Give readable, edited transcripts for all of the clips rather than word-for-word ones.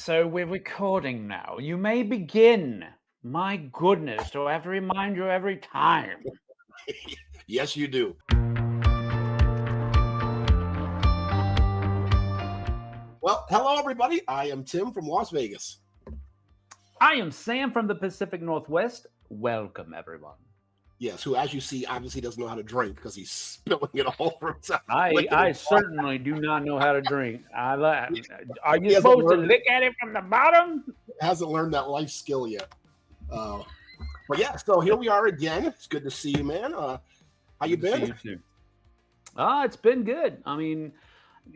So we're recording now. You may begin. My goodness, do I have to remind you every time? Yes, you do. Well, hello, everybody. I am Tim from Las Vegas. I am Sam from the Pacific Northwest. Welcome, everyone. Yes, who, as you see, obviously doesn't know how to drink because he's spilling it all over himself. I certainly do not know how to drink. Are you He supposed to lick at it from the bottom? Hasn't learned that life skill yet. But yeah, so here we are again. It's good to see you, man. How you been? You too. It's been good. I mean,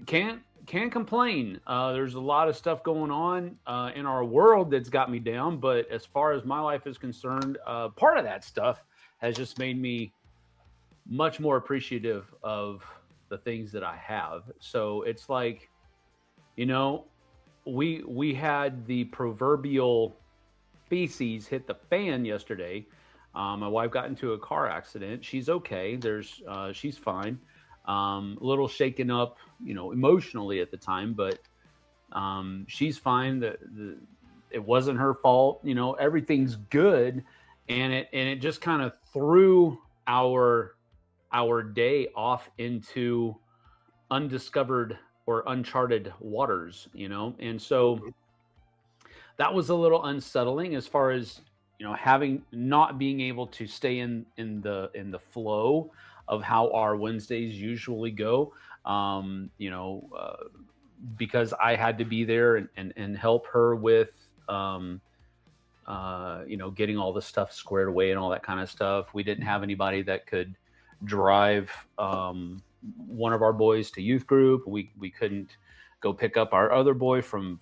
can't complain. There's a lot of stuff going on in our world that's got me down, but as far as my life is concerned, part of that stuff has just made me much more appreciative of the things that I have. So it's like, we had the proverbial feces hit the fan yesterday. My wife got into a car accident. She's okay. She's fine. A little shaken up, emotionally at the time, but she's fine. It wasn't her fault. Everything's good, and it just kind of threw our day off into undiscovered or uncharted waters. And so that was a little unsettling as far as not being able to stay in the flow of how our Wednesdays usually go. Because I had to be there and help her with getting all the stuff squared away and all that kind of stuff. We didn't have anybody that could drive one of our boys to youth group. We couldn't go pick up our other boy from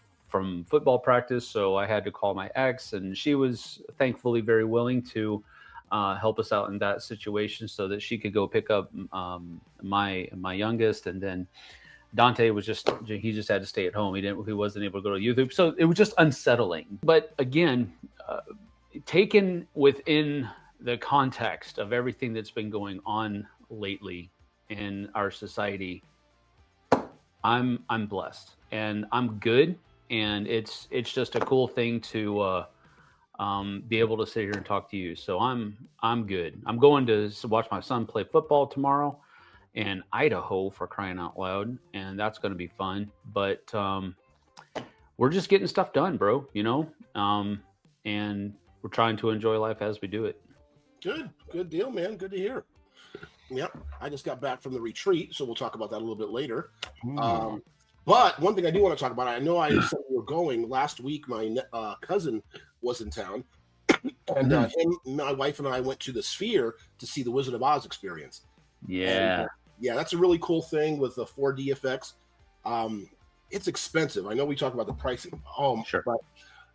football practice, so I had to call my ex, and she was thankfully very willing to help us out in that situation so that she could go pick up my youngest, and then Dante just had to stay at home. He wasn't able to go to youth group, so it was just unsettling. But again, taken within the context of everything that's been going on lately in our society, I'm blessed and I'm good, and it's just a cool thing to be able to sit here and talk to you. So I'm good. I'm going to watch my son play football tomorrow in Idaho, for crying out loud, and that's going to be fun. But we're just getting stuff done, bro. And we're trying to enjoy life as we do it. Good deal, man. Good to hear. Yep, I just got back from the retreat, so we'll talk about that a little bit later. But one thing I do want to talk about, I know I said we were going last week. My cousin was in town, and my wife and I went to the Sphere to see the Wizard of Oz experience. Yeah. And, yeah, that's a really cool thing with the 4D effects. It's expensive. I know we talk about the pricing. Sure. But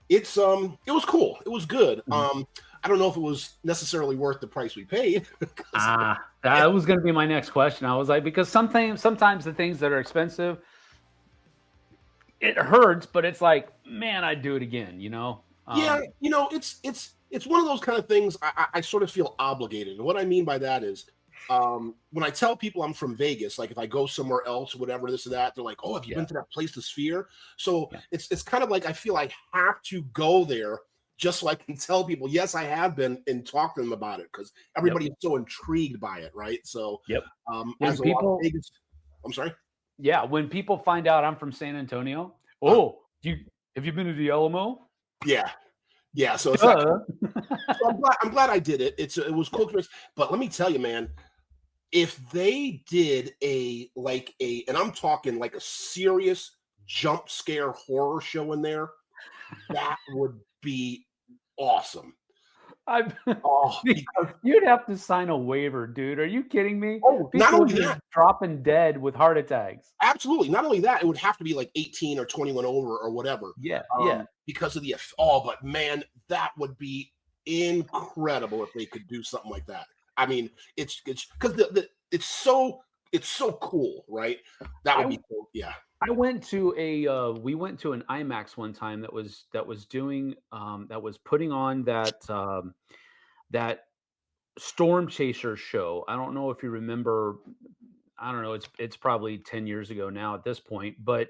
it was cool. It was good. I don't know if it was necessarily worth the price we paid. That was going to be my next question. I was like, because sometimes the things that are expensive, it hurts, but it's like, man, I'd do it again, Yeah, it's one of those kind of things I sort of feel obligated. And what I mean by that is when I tell people I'm from Vegas, like if I go somewhere else, whatever, this or that, they're like, oh, have you been to that place, the Sphere? So it's kind of like I feel I have to go there just so I can tell people, yes, I have been, and talk to them about it, because everybody is so intrigued by it, right? So as people, Vegas, I'm sorry? Yeah, when people find out I'm from San Antonio, have you been to the Alamo? Yeah. So it's so I'm glad I did it. It was cool, but let me tell you, man, if they did and I'm talking like a serious jump scare horror show in there, that would be awesome. You'd have to sign a waiver, dude. Are you kidding me? Oh, not only that, dropping dead with heart attacks. Absolutely. Not only that, it would have to be like 18 or 21 over or whatever. Yeah. Because of but man, that would be incredible if they could do something like that. I mean, it's because it's so cool, right? That would be cool. Yeah. We went to an IMAX one time that was putting on that Storm Chaser show. I don't know if you remember. I don't know. It's probably 10 years ago now at this point, but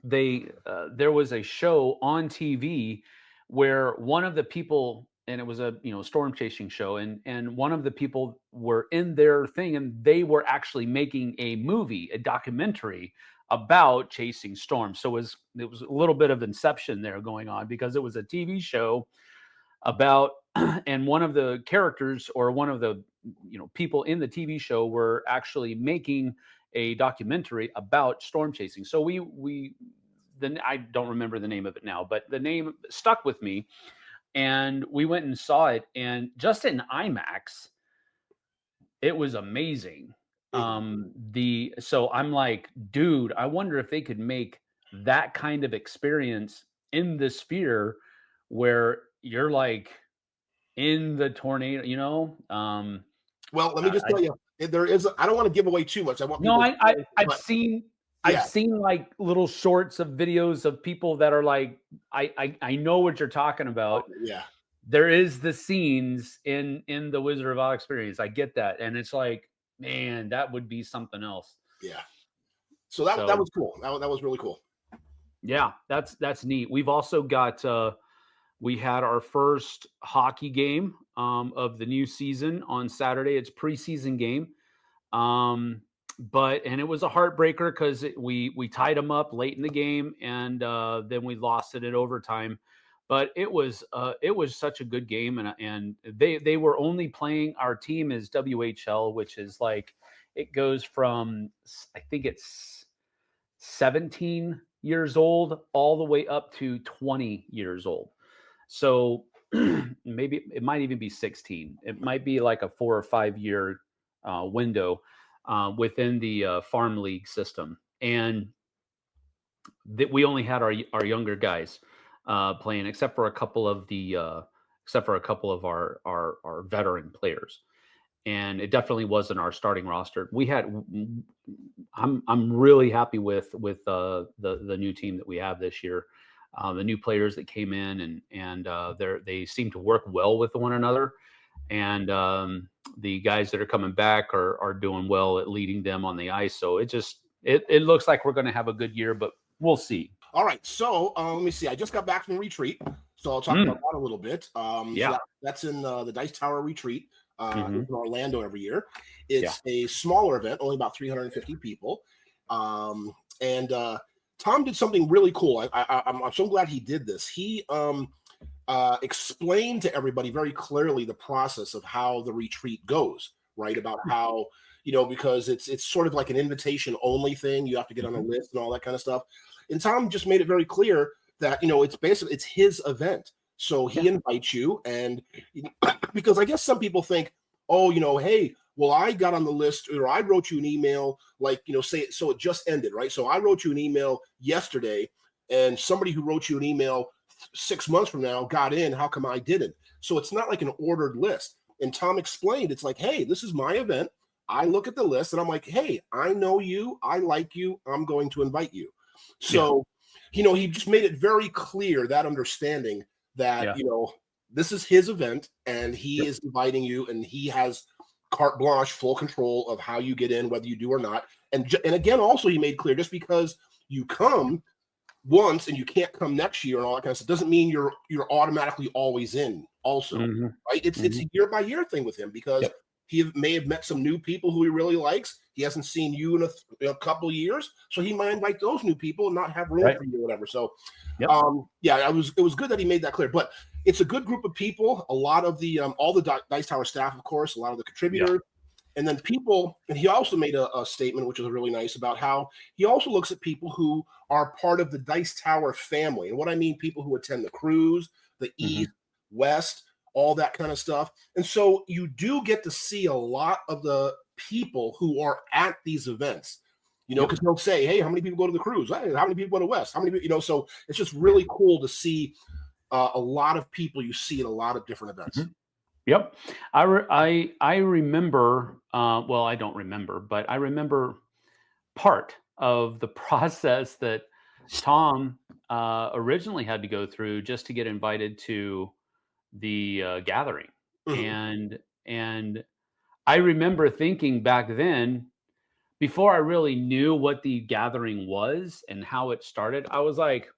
there was a show on TV where one of the people, and it was a storm chasing show, and one of the people were in their thing, and they were actually making a movie, a documentary about chasing storms. So it was a little bit of inception there going on, because it was a TV show about and one of the characters, or one of the people in the TV show, were actually making a documentary about storm chasing. So then I don't remember the name of it now, but the name stuck with me, and we went and saw it, and just in IMAX, it was amazing. So I'm like, dude, I wonder if they could make that kind of experience in the Sphere, where you're like in the tornado, Well, let me just tell you, there is. I don't want to give away too much. I want no, people. I've But seen I've yeah, seen like little shorts of videos of people that are like, I know what you're talking about. yeah, There is the scenes in the Wizard of Oz experience. I get that, and it's like, man, that would be something else. yeah. So that So was cool. That was really cool. yeah, that's neat. We've also got we had our first hockey game of the new season on Saturday. It's preseason game. And it was a heartbreaker because we tied them up late in the game, and then we lost it in overtime. But it was such a good game, and they were only playing, our team is WHL, which is like, it goes from, I think it's 17 years old all the way up to 20 years old. So maybe it might even be 16. It might be like a 4 or 5 year window within the farm league system, and that we only had our younger guys playing, except for a couple of our veteran players. And it definitely wasn't our starting roster. I'm really happy with the new team that we have this year. The new players that came in, and they seem to work well with one another. And the guys that are coming back are doing well at leading them on the ice. So it looks like we're going to have a good year, but we'll see. All right, so let me see. I just got back from retreat, so I'll talk about that a little bit. Yeah. So that's in the Dice Tower retreat in Orlando every year. It's Yeah. a smaller event, only about 350 people, and Tom did something really cool. I'm so glad he did this. He explained to everybody very clearly the process of how the retreat goes, right? About how, because it's sort of like an invitation only thing. You have to get on a list and all that kind of stuff. And Tom just made it very clear that, it's his event. So he invites you, and because I guess some people think, oh, hey, well, I got on the list, or I wrote you an email, like, say, so it just ended, right? So I wrote you an email yesterday, and somebody who wrote you an email 6 months from now got in. How come I didn't? So it's not like an ordered list. And Tom explained, it's like, hey, this is my event. I look at the list and I'm like, hey, I know you. I like you. I'm going to invite you. So, he just made it very clear, that understanding that, this is his event, and he is inviting you, and he has carte blanche, full control of how you get in, whether you do or not. And again, also, he made clear, just because you come once and you can't come next year and all that kind of stuff doesn't mean you're automatically always in also, right? It's a year by year thing with him, because he may have met some new people who he really likes. He hasn't seen you in a couple of years, so he might invite those new people and not have room for you or whatever. So it was good that he made that clear. But it's a good group of people. A lot of the all the Dice Tower staff, of course, a lot of the contributors. And then people, and he also made a statement, which was really nice, about how he also looks at people who are part of the Dice Tower family. And what I mean, people who attend the cruise, the East, West, all that kind of stuff. And so you do get to see a lot of the people who are at these events, because they'll say, hey, how many people go to the cruise? Hey, how many people go to West? How many, so it's just really cool to see a lot of people you see at a lot of different events. Yep. I remember, well, I don't remember, but I remember part of the process that Tom originally had to go through just to get invited to the gathering. And I remember thinking back then, before I really knew what the gathering was and how it started, I was like,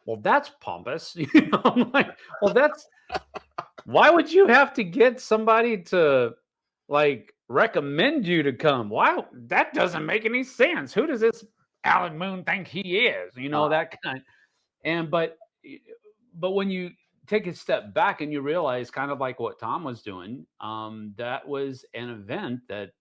well, that's pompous. I'm like, well, why would you have to get somebody to like recommend you to come? Why? That doesn't make any sense. Who does this Alan Moon think he is? That kind. But when you take a step back and you realize, kind of like what Tom was doing, that was an event that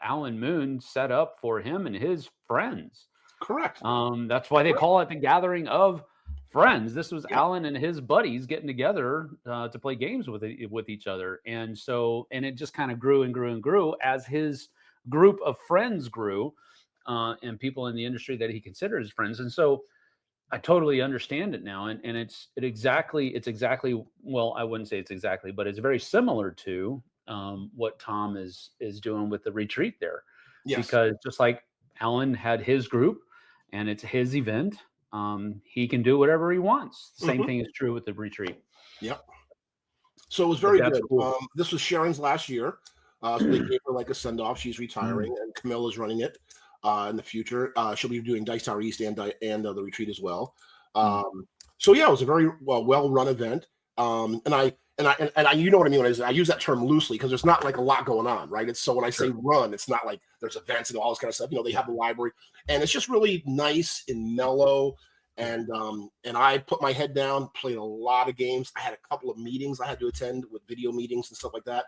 Alan Moon set up for him and his friends. Correct. That's why they call it the gathering of friends. This was Yep. Alan and his buddies getting together to play games with each other. And it just kind of grew and grew and grew as his group of friends grew, and people in the industry that he considers friends. And so I totally understand it now. And it's exactly, well, I wouldn't say it's exactly, but it's very similar to what Tom is doing with the retreat there. Yes. Because just like Alan had his group and it's his event, he can do whatever he wants. The same thing is true with the retreat. Yep. So it was very good. Cool. This was Sharon's last year. So they gave her like a send-off. She's retiring, and Camilla's running it in the future. She'll be doing Dice Tower East and the retreat as well. So yeah, it was a very well-run event. And I you know what I mean when I use that term loosely, because there's not like a lot going on, right? It's so when I say run, it's not like there's events and all this kind of stuff. They have the library, and it's just really nice and mellow. And I put my head down, played a lot of games. I had a couple of meetings I had to attend with video meetings and stuff like that.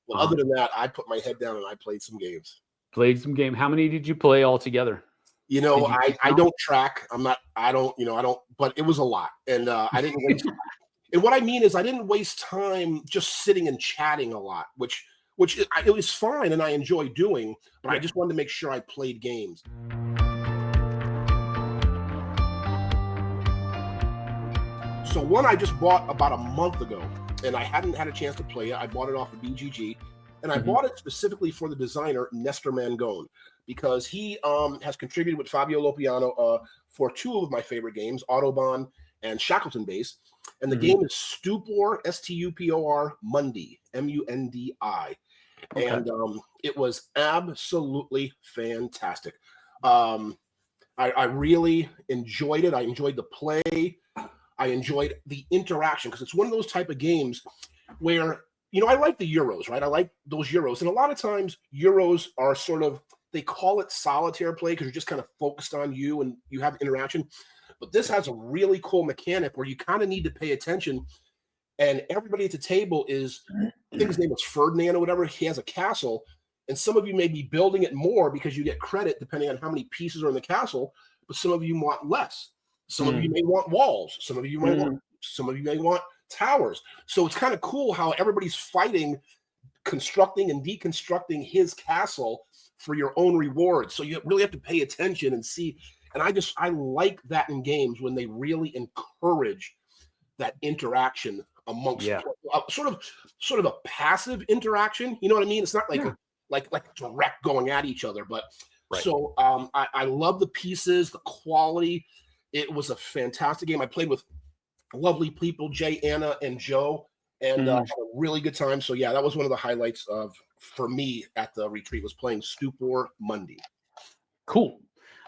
Well, other than that, I put my head down and I played some games. How many did you play altogether? I don't track. I don't, but it was a lot. And I didn't waste. And what I mean is I didn't waste time just sitting and chatting a lot, which it was fine and I enjoy doing, but I just wanted to make sure I played games. So one I just bought about a month ago, and I hadn't had a chance to play it. I bought it off of BGG, and I bought it specifically for the designer, Nestor Mangone, because he has contributed with Fabio Lopiano for two of my favorite games, Autobahn and Shackleton Base. And the game is Stupor, Stupor Mundi, Mundi. Okay. And it was absolutely fantastic. I really enjoyed it. I enjoyed the play. I enjoyed the interaction, because it's one of those type of games where, I like the Euros, right? I like those Euros. And a lot of times Euros are sort of, they call it solitaire play because you're just kind of focused on you and you have interaction. But this has a really cool mechanic where you kind of need to pay attention. And everybody at the table is, I think his name is Ferdinand or whatever. He has a castle. And some of you may be building it more because you get credit depending on how many pieces are in the castle. But some of you want less. Some of you may want walls. Some of you may want towers. So it's kind of cool how everybody's fighting, constructing and deconstructing his castle for your own reward. So you really have to pay attention and see. And I like that in games when they really encourage that interaction amongst sort of a passive interaction. You know what I mean? It's not like direct going at each other, but so I love the pieces, the quality. It was a fantastic game. I played with lovely people, Jay, Anna, and Joe, and had a really good time. So yeah, that was one of the highlights for me at the retreat, was playing Stupor Mundi. Cool.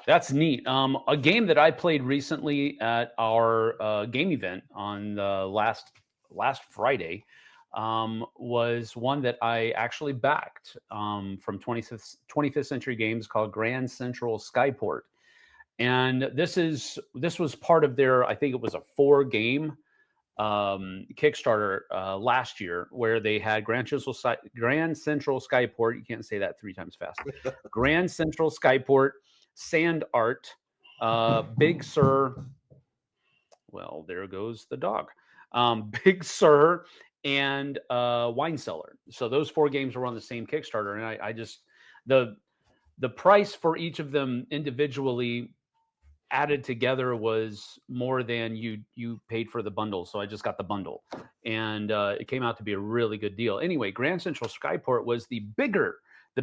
That's neat. A game that I played recently at our game event on the last Friday was one that I actually backed from 25th Century Games, called Grand Central Skyport. And this was part of their, I think it was a 4-game Kickstarter last year, where they had Grand Central Skyport. You can't say that 3 times fast. Grand Central Skyport, Sand Art, Big Sur. Well, there goes the dog. Big Sur and Wine Cellar. So those 4 games were on the same Kickstarter, and I just the price for each of them individually added together was more than you paid for the bundle. So I just got the bundle, and it came out to be a really good deal. Anyway, Grand Central Skyport was the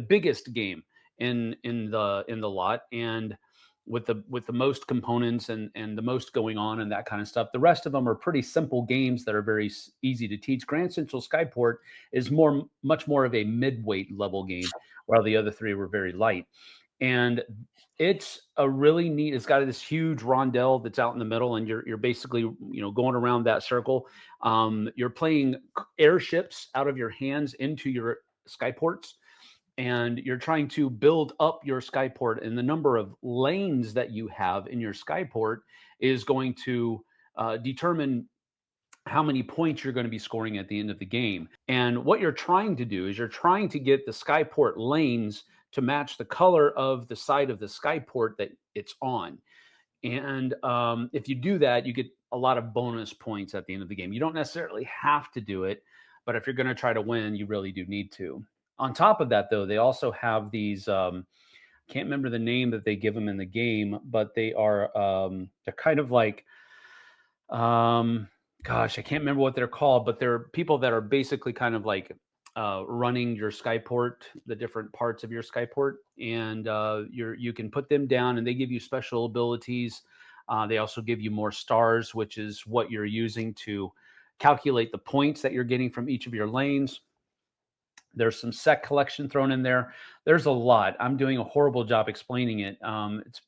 biggest game in the lot, and with the most components and the most going on and that kind of stuff. The rest of them are pretty simple games that are very easy to teach. Grand Central Skyport is much more of a mid-weight level game, while the other 3 were very light. And it's a really neat. It's got this huge rondelle that's out in the middle, and you're basically going around that circle. You're playing airships out of your hands into your skyports, and you're trying to build up your skyport, and the number of lanes that you have in your skyport is going to determine how many points you're going to be scoring at the end of the game. And what you're trying to do is you're trying to get the skyport lanes to match the color of the side of the skyport that it's on. And if you do that, you get a lot of bonus points at the end of the game. You don't necessarily have to do it, but if you're going to try to win, you really do need to. On top of that, though, they also have these. Can't remember the name that they give them in the game, but they are they're kind of like, gosh, I can't remember what they're called, but they're people that are basically kind of like running your skyport, the different parts of your skyport, and you can put them down, and they give you special abilities. They also give you more stars, which is what you're using to calculate the points that you're getting from each of your lanes. There's some set collection thrown in there. There's a lot. I'm doing a horrible job explaining it. It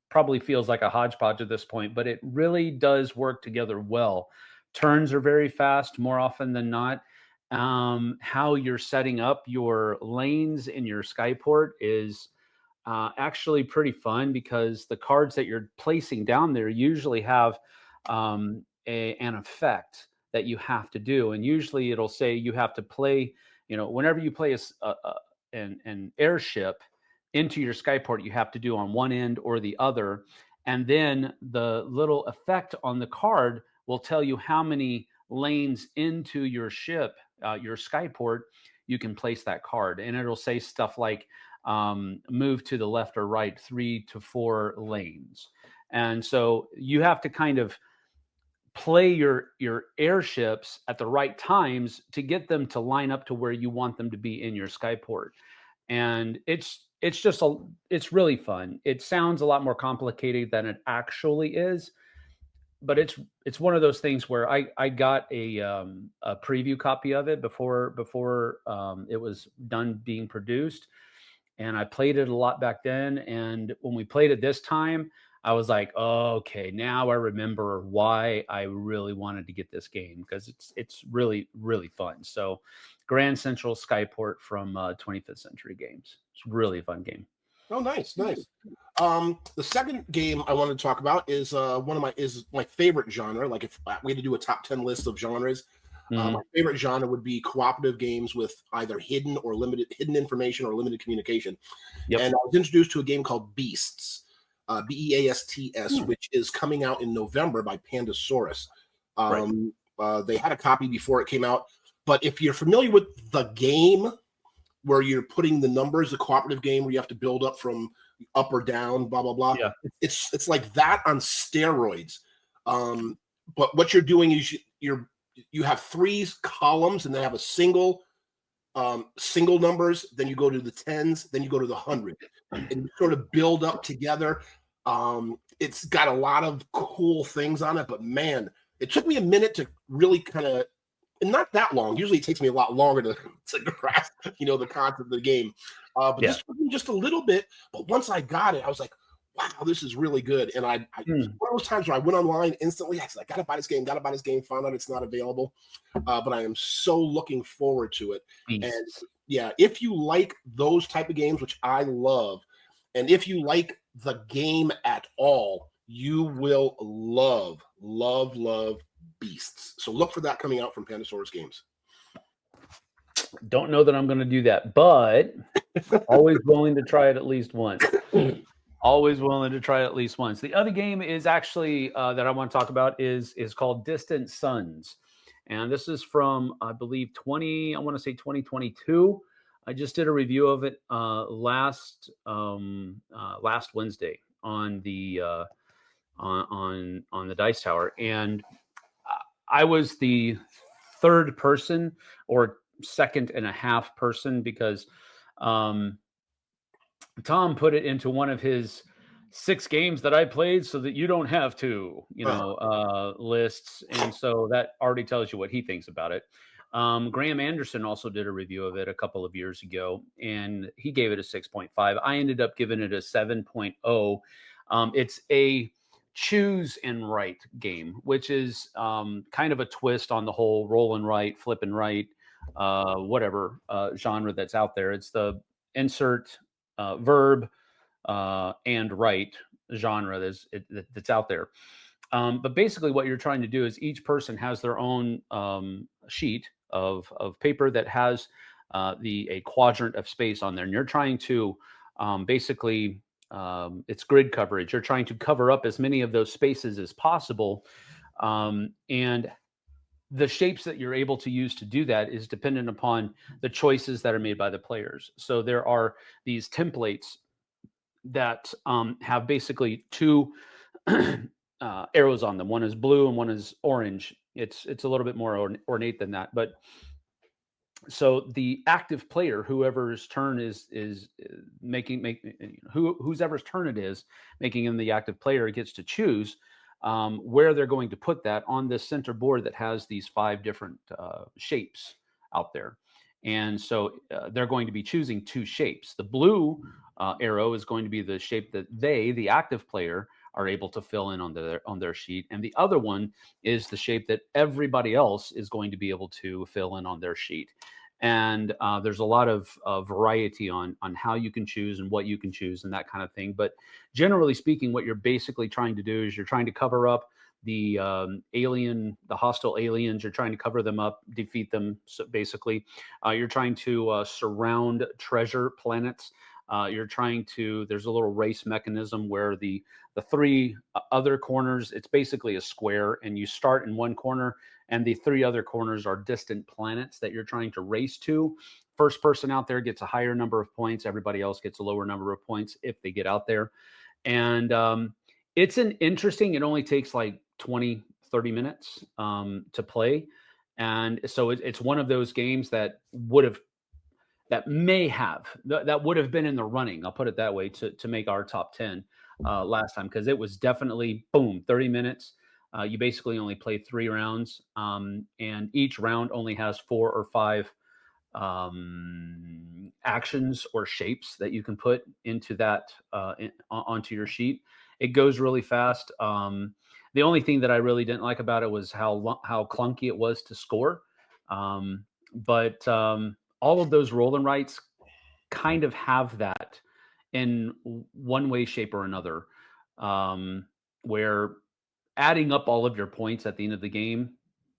probably feels like a hodgepodge at this point, but it really does work together well. Turns are very fast, more often than not. How you're setting up your lanes in your skyport is actually pretty fun, because the cards that you're placing down there usually have an effect that you have to do. And usually it'll say you have to play, whenever you play an airship into your skyport, you have to do on one end or the other. And then the little effect on the card will tell you how many lanes into your ship, your skyport, you can place that card. And it'll say stuff like, move to the left or right 3 to 4 lanes. And so you have to kind of play your airships at the right times to get them to line up to where you want them to be in your skyport. And it's really fun. It sounds a lot more complicated than it actually is, but it's one of those things where I got a preview copy of it before it was done being produced, and I played it a lot back then. And when we played it this time, I was like, oh, okay, now I remember why I really wanted to get this game, because it's really, really fun. So Grand Central Skyport from 25th Century Games. It's really a fun game. Oh, nice. The second game I wanted to talk about is my favorite genre. Like, if we had to do a top 10 list of genres, my favorite genre would be cooperative games with either hidden information or limited communication. Yep. And I was introduced to a game called Beasts. Beasts, which is coming out in November by Pandasaurus. They had a copy before it came out, but if you're familiar with the game, where you're putting the numbers, the cooperative game where you have to build up from up or down, blah blah blah. Yeah. It's like that on steroids. But what you're doing is you have 3 columns, and they have a single numbers, then you go to the tens, then you go to the 100, and you sort of build up together. It's got a lot of cool things on it, but man, it took me a minute to really kind of, and not that long. Usually it takes me a lot longer to grasp, the concept of the game. But this took me just a little bit. But once I got it, I was like, wow, this is really good. And I one of those times where I went online instantly, I said, I gotta buy this game, found out it's not available. But I am so looking forward to it. And yeah, if you like those type of games, which I love, and if you like the game at all, you will love Beasts. So look for that coming out from Pandasaurus Games. Don't know that I'm going to do that, but always willing to try it at least once. Always willing to try it at least once. The other game is actually that I want to talk about is called Distant Suns. And this is from, I believe, 2022. I just did a review of it last Wednesday on the on the Dice Tower, and I was the third person, or second and a half person, because Tom put it into one of his 6 games that I played so that you don't have to, lists. And so that already tells you what he thinks about it. Graham Anderson also did a review of it a couple of years ago, and he gave it a 6.5. I ended up giving it a 7.0. It's a choose and write game, which is kind of a twist on the whole roll and write, flip and write, whatever genre that's out there. It's the insert verb and write genre that's out there. But basically, what you're trying to do is each person has their own sheet of paper that has a quadrant of space on there, and you're trying to basically it's grid coverage. You're trying to cover up as many of those spaces as possible, and the shapes that you're able to use to do that is dependent upon the choices that are made by the players. So there are these templates that have basically two arrows on them. One is blue and one is orange. It's a little bit more ornate than that. But so the active player, whoever's turn is whoever's turn it is, making him the active player, gets to choose where they're going to put that on this center board that has these 5 different shapes out there. And so they're going to be choosing 2 shapes. The blue arrow is going to be the shape that the active player, are able to fill in on their sheet, and the other one is the shape that everybody else is going to be able to fill in on their sheet. And there's a lot of variety on how you can choose and what you can choose and that kind of thing. But generally speaking, what you're basically trying to do is you're trying to cover up the hostile aliens. You're trying to cover them up, defeat them. So basically, you're trying to surround treasure planets. There's a little race mechanism where the 3 other corners, it's basically a square, and you start in one corner, and the 3 other corners are distant planets that you're trying to race to. First person out there gets a higher number of points. Everybody else gets a lower number of points if they get out there. And it's it only takes like 20, 30 minutes to play. And so it's one of those games that would have been in the running, I'll put it that way, to make our top 10 last time, because it was definitely, boom, 30 minutes. You basically only play 3 rounds, and each round only has 4 or 5 actions or shapes that you can put into that onto your sheet. It goes really fast. The only thing that I really didn't like about it was how clunky it was to score. But all of those roll and writes kind of have that in one way, shape, or another, where adding up all of your points at the end of the game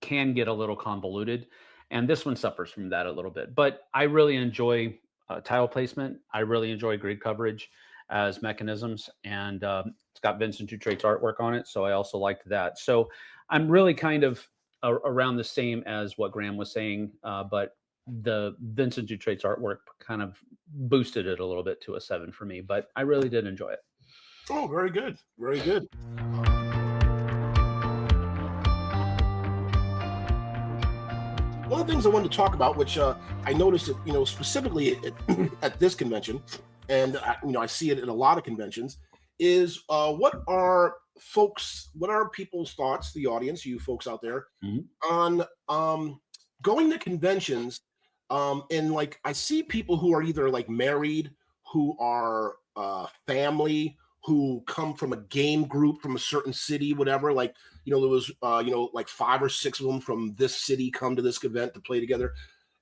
can get a little convoluted. And this one suffers from that a little bit. But I really enjoy tile placement. I really enjoy grid coverage as mechanisms. And it's got Vincent Dutrait's artwork on it, so I also liked that. So I'm really kind of around the same as what Graham was saying, but the Vincent Dutrait's artwork kind of boosted it a little bit to a 7 for me, but I really did enjoy it. Oh, very good. Very good. One of the things I wanted to talk about, which I noticed, specifically at this convention, and I see it in a lot of conventions, is what are people's thoughts, the audience, you folks out there, on going to conventions, and like I see people who are either like married, who are family, who come from a game group from a certain city, whatever. Like, there was like 5 or 6 of them from this city come to this event to play together.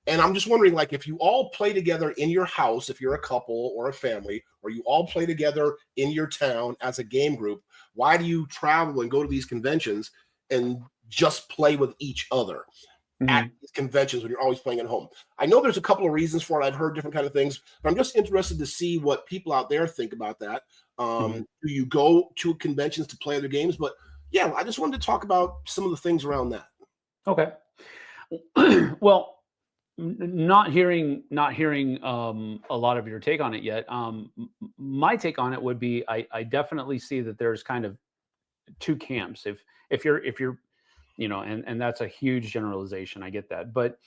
And I'm just wondering, like, if you all play together in your house, if you're a couple or a family, or you all play together in your town as a game group, why do you travel and go to these conventions and just play with each other at these conventions when you're always playing at home? I know there's a couple of reasons for it. I've heard different kind of things, but I'm just interested to see what people out there think about that. Do you go to conventions to play other games? But yeah, I just wanted to talk about some of the things around that. Okay. Well, not hearing a lot of your take on it yet. My take on it would be I definitely see that there's kind of 2 camps. If you're and that's a huge generalization. I get that, but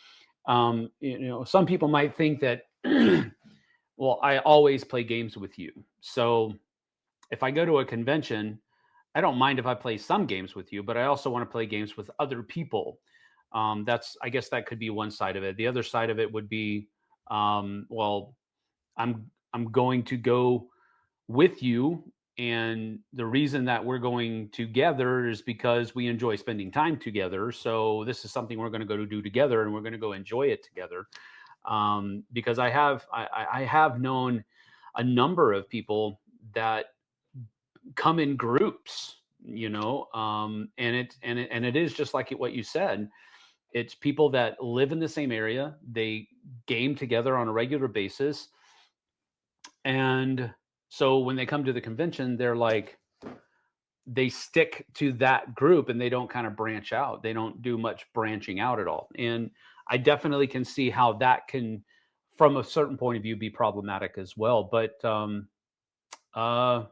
some people might think that well, I always play games with you, so if I go to a convention, I don't mind if I play some games with you, but I also want to play games with other people. I guess that could be one side of it. The other side of it would be, well, I'm going to go with you, and the reason that we're going together is because we enjoy spending time together. So this is something we're going to go to do together, and we're going to go enjoy it together. Because I have known a number of people that come in groups, and it is just like what you said. It's people that live in the same area. They game together on a regular basis, and so when they come to the convention, they stick to that group and they don't kind of branch out. They don't do much branching out at all. And I definitely can see how that can, from a certain point of view, be problematic as well. But uh,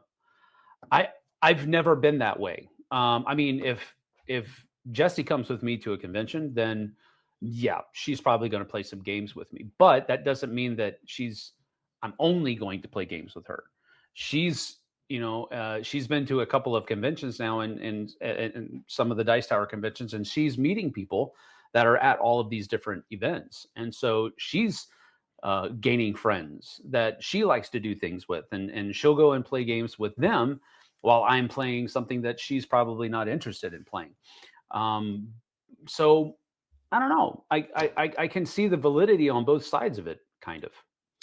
I I've never been that way. I mean, if Jesse comes with me to a convention, then yeah, she's probably going to play some games with me. But that doesn't mean that I'm only going to play games with her. She's she's been to a couple of conventions now, and some of the Dice Tower conventions, and she's meeting people that are at all of these different events, and so she's gaining friends that she likes to do things with, and she'll go and play games with them while I'm playing something that she's probably not interested in playing. Um, so I don't know. I can see the validity on both sides of it, kind of.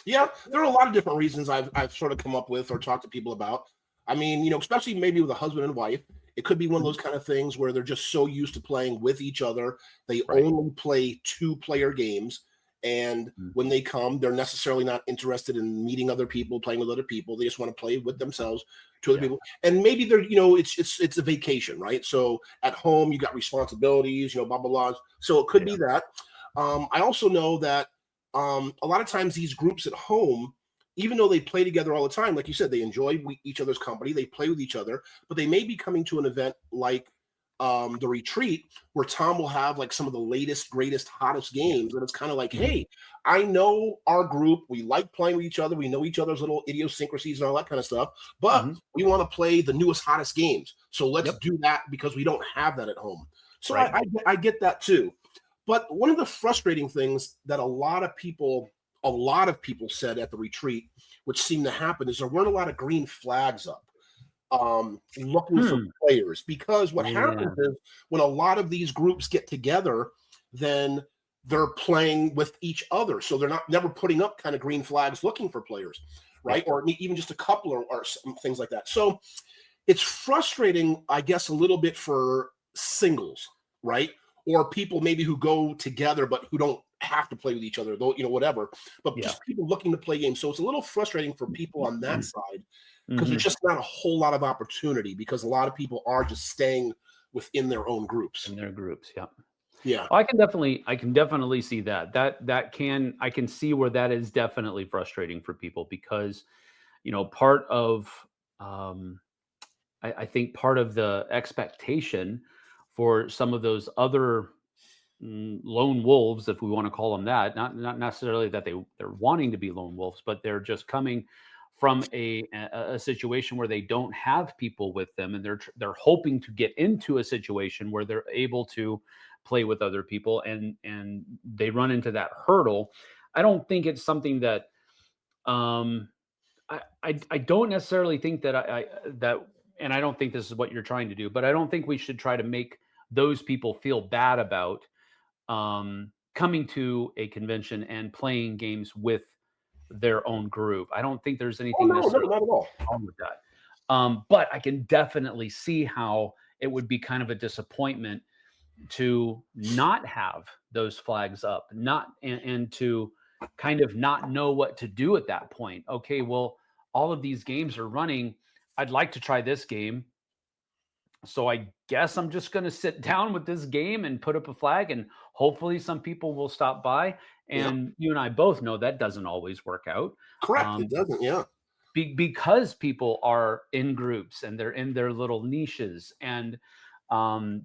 Yeah, there are a lot of different reasons I've sort of come up with or talked to people about. I mean, especially maybe with a husband and wife, it could be one of those kind of things where they're just so used to playing with each other, they Right. only play two-player games, and Mm. when they come, they're necessarily not interested in meeting other people, playing with other people. They just want to play with themselves, to other Yeah. people, and maybe they're it's a vacation, right? So at home you got responsibilities, blah blah blah. So it could Yeah. be that. I also know that a lot of times these groups at home, even though they play together all the time, like you said, they enjoy each other's company, they play with each other, but they may be coming to an event like the retreat where Tom will have like some of the latest, greatest, hottest Yeah. games. And it's kind of like, Mhm. hey, I know our group. We like playing with each other. We know each other's little idiosyncrasies and all that kind of stuff, but Mhm. we want to play the newest, hottest games. So let's Yep. do that because we don't have that at home. So Right. I get that too. But one of the frustrating things that a lot of people said at the retreat, which seemed to happen, is there weren't a lot of green flags up looking for Hmm. players. Because what happens Yeah. is when a lot of these groups get together, then they're playing with each other. So they're not never putting up kind of green flags looking for players, right? Yep. Or even just a couple or some things like that. So it's frustrating, I guess, a little bit for singles, right? Or people maybe who go together but who don't have to play with each other, though, whatever. But Yeah. just people looking to play games. So it's a little frustrating for people on that Mhm. side because there's Mhm. just not a whole lot of opportunity because a lot of people are just staying within their own In groups. their groups. Yeah. Yeah. I can definitely see that. I can see where that is definitely frustrating for people because, part of um I think part of the expectation for some of those other lone wolves, if we want to call them that, not necessarily that they're wanting to be lone wolves, but they're just coming from a situation where they don't have people with them, and they're hoping to get into a situation where they're able to play with other people, and they run into that hurdle. I don't think it's something that um, I don't necessarily think that and I don't think this is what you're trying to do, but I don't think we should try to make those people feel bad about coming to a convention and playing games with their own group. I don't think there's Oh anything no, no, necessarily not at all. wrong with that. But I can definitely see how it would be kind of a disappointment to not have those flags up, not and to kind of not know what to do at that point. Okay, well, all of these games are running. I'd like to try this game. So I guess I'm just going to sit down with this game and put up a flag, and hopefully some people will stop by. Yeah. And you and I both know that doesn't always work out. Correct. It Um, doesn't. Yeah. because people are in groups and they're in their little niches, and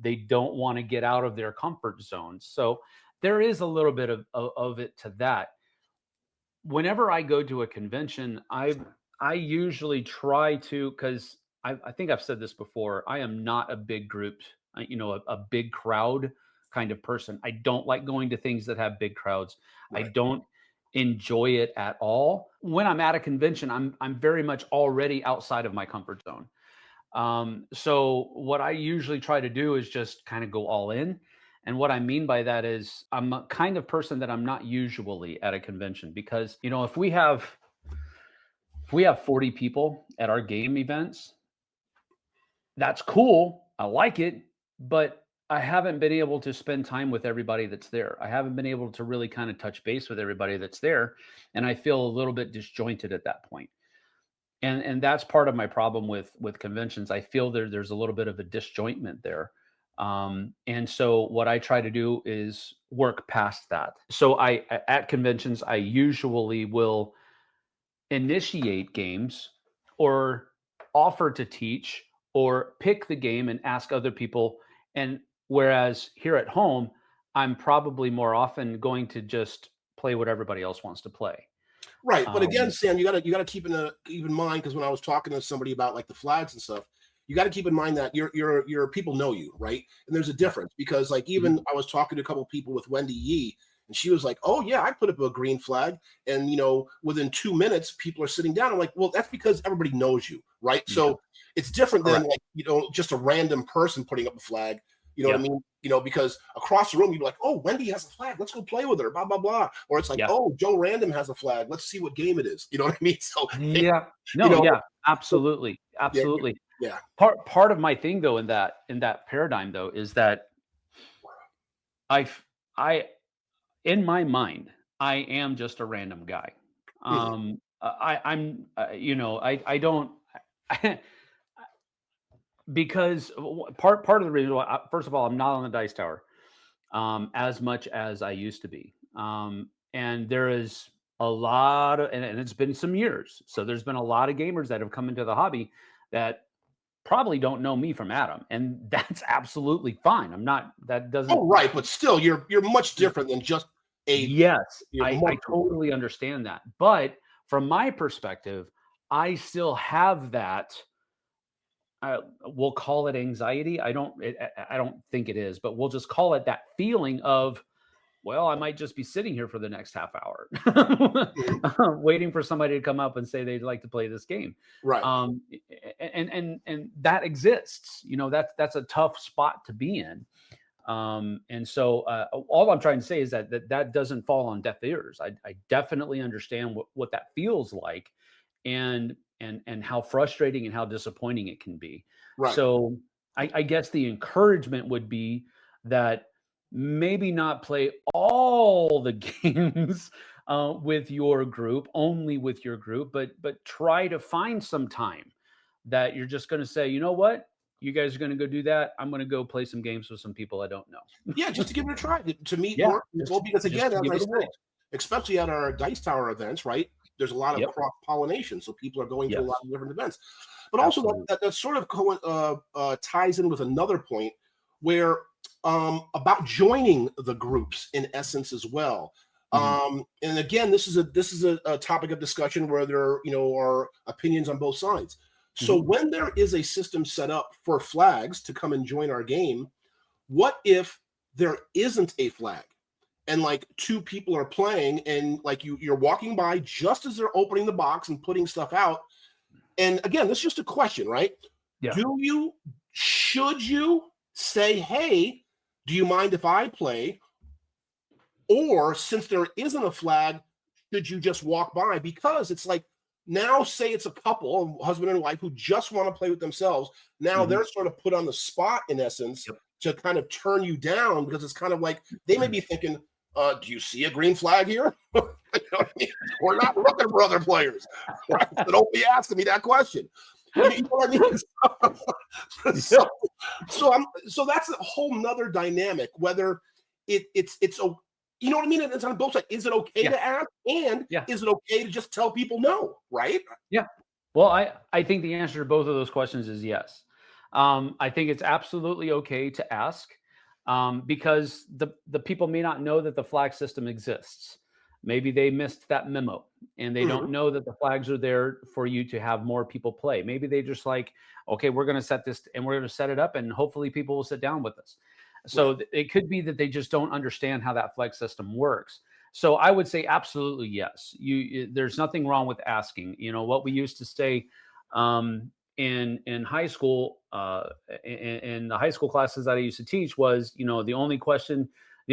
they don't want to get out of their comfort zones. So there is a little bit of it to that. Whenever I go to a convention, I usually try to, because I think I've said this before. I am not a big group, a big crowd kind of person. I don't like going to things that have big crowds. I Right. don't enjoy it at all. When I'm at a convention, I'm very much already outside of my comfort zone. So what I usually try to do is just kind of go all in. And what I mean by that is I'm a kind of person that I'm not usually at a convention, because, if we have 40 people at our game events, that's cool. I like it, but I haven't been able to spend time with everybody that's there. I haven't been able to really kind of touch base with everybody that's there, and I feel a little bit disjointed at that point. And that's part of my problem with conventions. I feel there's a little bit of a disjointment there. And so what I try to do is work past that. So at conventions, I usually will initiate games, or offer to teach, or pick the game and ask other people. And whereas here at home, I'm probably more often going to just play what everybody else wants to play. Right. But again, Um, Sam, you gotta keep in mind, because when I was talking to somebody about like the flags and stuff, you got to keep in mind that your people know you, right? And there's a yeah. difference, because like Mhm. even I was talking to a couple of people with Wendy Yee, and she was like, "Oh yeah, I put up a green flag, and within 2 minutes, people are sitting down." I'm like, "Well, that's because everybody knows you, right?" Yeah. So it's different than Correct. like just a random person putting up a flag. You know what I Yeah. mean? Because across the room, you'd be like, "Oh, Wendy has a flag. Let's go play with her." Blah blah blah. Or it's like, Yeah. "Oh, Joe Random has a flag. Let's see what game it is." You know what I mean? So, Yeah. you No, know, yeah. so, Absolutely. yeah, Absolutely. yeah. Part of my thing though in that paradigm though is that I I in my mind, I am just a random guy. Mhm. I'm I don't because part of the reason why, first of all, I'm not on the dice tower as much as I used to be. And there is a lot of, and it's been some years. So there's been a lot of gamers that have come into the hobby that probably don't know me from Adam. And that's absolutely fine. That doesn't, Oh, right, but still, you're much different than just a yes, I monster. totally understand that. But from my perspective, I still have that. We'll call it anxiety. I don't think it is, but we'll just call it that feeling of, well, I might just be sitting here for the next half hour, Mhm. waiting for somebody to come up and say they'd like to play this game. Right, Um, and that exists. That's a tough spot to be in. And so all I'm trying to say is that doesn't fall on deaf ears. I definitely understand what that feels like, and how frustrating and how disappointing it can be. right. So I guess the encouragement would be that maybe not play all the games with your group, only with your group, but try to find some time that you're just going to say, you know what, you guys are going to go do that. I'm going to go play some games with some people I don't know. Yeah, just to give it a try, to meet Yeah, more people, because just again, to as give I it a said, whirl. especially at our Dice Tower events, right? There's a lot of Yep. cross pollination, so people are going to a lot Yes. of different events. But also Absolutely. that sort of ties in with another point where about joining the groups in essence as well. Mhm. And again, this is a topic of discussion where there are opinions on both sides. So Mhm. when there is a system set up for flags to come and join our game, what if there isn't a flag, and like two people are playing, and like you're walking by just as they're opening the box and putting stuff out? And again, this is just a question, right? Yeah. Should you say, "Hey, do you mind if I play?" Or since there isn't a flag, should you just walk by? Because it's like, now say it's a couple, a husband and wife, who just want to play with themselves. Now Mhm. they're sort of put on the spot in essence Yep. to kind of turn you down, because it's kind of like they may be thinking, do you see a green flag here? You know what I mean? We're not looking for other players, right? So don't be asking me that question. You know what I mean? so, Yep. so that's a whole nother dynamic. Whether it's a you know what I mean? It's on both sides. Is it okay Yeah. to ask? And Yeah. is it okay to just tell people no? Right? Yeah. Well, I think the answer to both of those questions is yes. I think it's absolutely okay to ask, because the people may not know that the flag system exists. Maybe they missed that memo, and they Mhm. don't know that the flags are there for you to have more people play. Maybe they just like, okay, we're going to set this and we're going to set it up, and hopefully people will sit down with us. So it could be that they just don't understand how that flex system works. So I would say absolutely yes. There's nothing wrong with asking. What we used to say in high school, in the high school classes that I used to teach was, the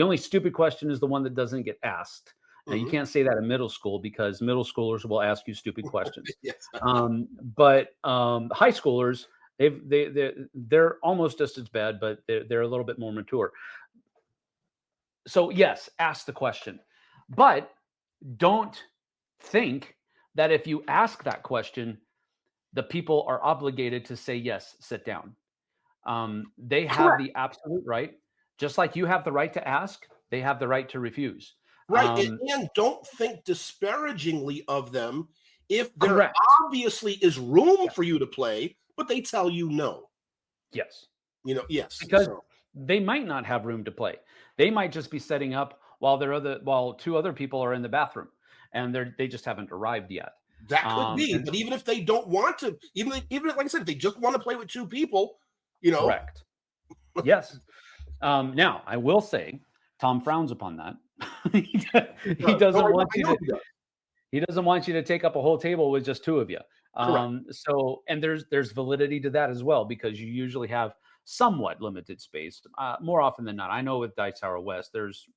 only stupid question is the one that doesn't get asked. Now, you can't say that in middle school because middle schoolers will ask you stupid questions. Yes. But high schoolers, they're almost just as bad, but they're a little bit more mature. So yes, ask the question, but don't think that if you ask that question, the people are obligated to say yes, sit down. They have the absolute right, just like you have the right to ask, they have the right to refuse. Right. And don't think disparagingly of them if there Correct. obviously is room for you to play, but they tell you no. Yes. Yes. Because they might not have room to play. They might just be setting up while two other people are in the bathroom and they just haven't arrived yet. That could be. But even if they don't want to, even if, like I said, if they just want to play with two people, Correct. Yes. Now, I will say, Tom frowns upon that. He doesn't want you to. He doesn't want you to take up a whole table with just two of you. So, and there's validity to that as well, because you usually have somewhat limited space. More often than not, I know with Dice Tower West, there's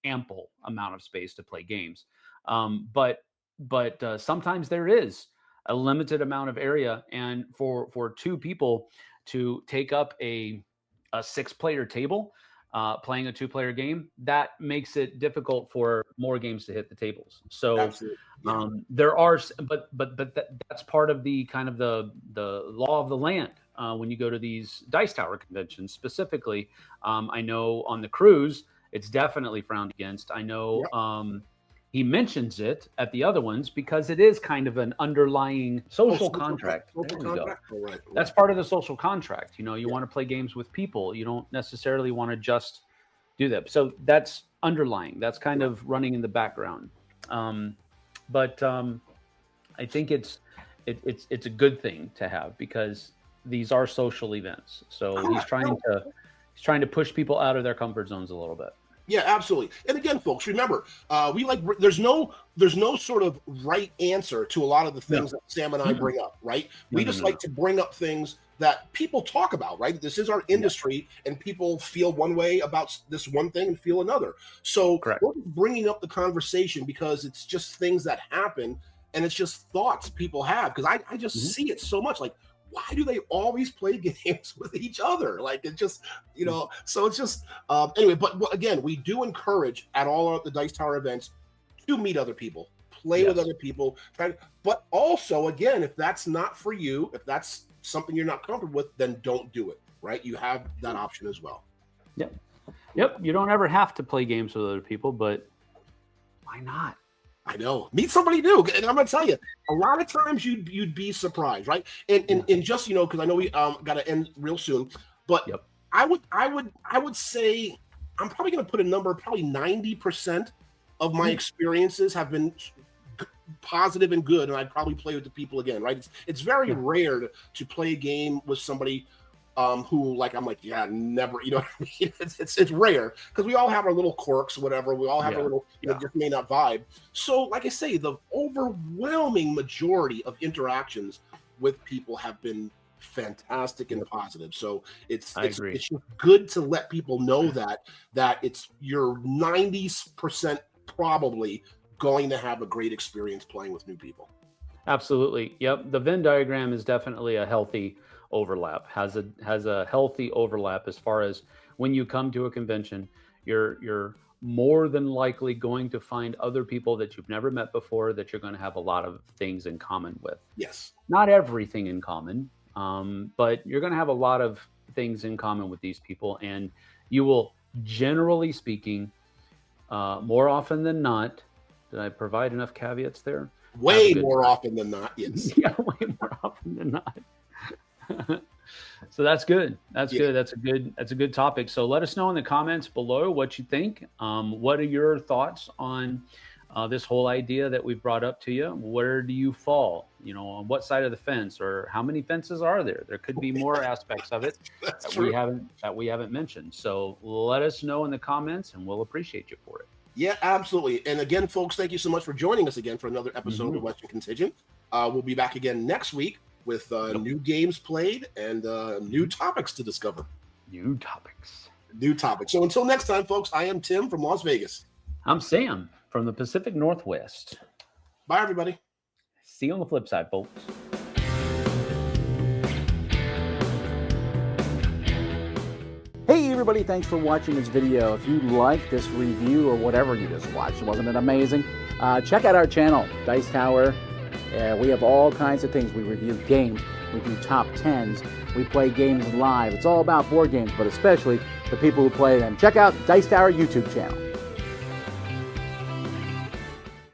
ample amount of space to play games. But sometimes there is a limited amount of area, and for two people to take up a 6-player table, playing a 2-player game, that makes it difficult for more games to hit the tables. So there are, but that's part of the kind of the law of the land. When you go to these Dice Tower conventions specifically, I know on the cruise, it's definitely frowned against. I know he mentions it at the other ones because it is kind of an underlying social contract. There we go. Right. That's part of the social contract. You want to play games with people. You don't necessarily want to just do that. So that's underlying. That's kind of running in the background. But I think it's a good thing to have, because these are social events. So he's trying to push people out of their comfort zones a little bit. Yeah, absolutely. And again, folks, remember, there's no sort of right answer to a lot of the things that Sam and I bring up, right? We just like to bring up things that people talk about, right? This is our industry, and people feel one way about this one thing and feel another. So we're bringing up the conversation because it's just things that happen, and it's just thoughts people have. Because I just see it so much, like, why do they always play games with each other? Like, it just, so it's just, anyway, but again, we do encourage at all of the Dice Tower events to meet other people, play with other people, but also, again, if that's not for you, if that's something you're not comfortable with, then don't do it, right? You have that option as well. Yep. You don't ever have to play games with other people, but why not? I know. Meet somebody new, and I'm gonna tell you, a lot of times you'd be surprised, right? And just because I know we got to end real soon, but I would say I'm probably gonna put a number. Probably 90% of my experiences have been positive and good, and I'd probably play with the people again, right? It's very rare to play a game with somebody who, like, I'm like, never, you know what I mean? It's rare, because we all have our little quirks, whatever. We all have a little, just may not vibe. So, like I say, the overwhelming majority of interactions with people have been fantastic and positive. So it's just good to let people know that it's your 90% probably going to have a great experience playing with new people. Absolutely. Yep. The Venn diagram is definitely a healthy overlap, has a healthy overlap as far as when you come to a convention, you're more than likely going to find other people that you've never met before that you're going to have a lot of things in common with. Yes. Not everything in common, but you're going to have a lot of things in common with these people, and you will, generally speaking, more often than not, did I provide enough caveats there? Way more often than not, yes. Yeah, way more often than not. So that's good. That's good. That's a good topic. So let us know in the comments below what you think. What are your thoughts on this whole idea that we've brought up to you. Where do you fall? On what side of the fence, or how many fences are there? There could be more aspects of it that we haven't mentioned. So let us know in the comments, and we'll appreciate you for it. Yeah, absolutely. And again, folks, thank you so much for joining us again for another episode of Western Contingent. We'll be back again next week with new games played and new topics to discover. New topics. So until next time, folks, I am Tim from Las Vegas. I'm Sam from the Pacific Northwest. Bye, everybody. See you on the flip side, folks. Hey everybody, thanks for watching this video. If you like this review or whatever you just watched, wasn't it amazing? Check out our channel, Dice Tower. We have all kinds of things. We review games, we do top 10s, we play games live. It's all about board games, but especially the people who play them. Check out Dice Tower YouTube channel.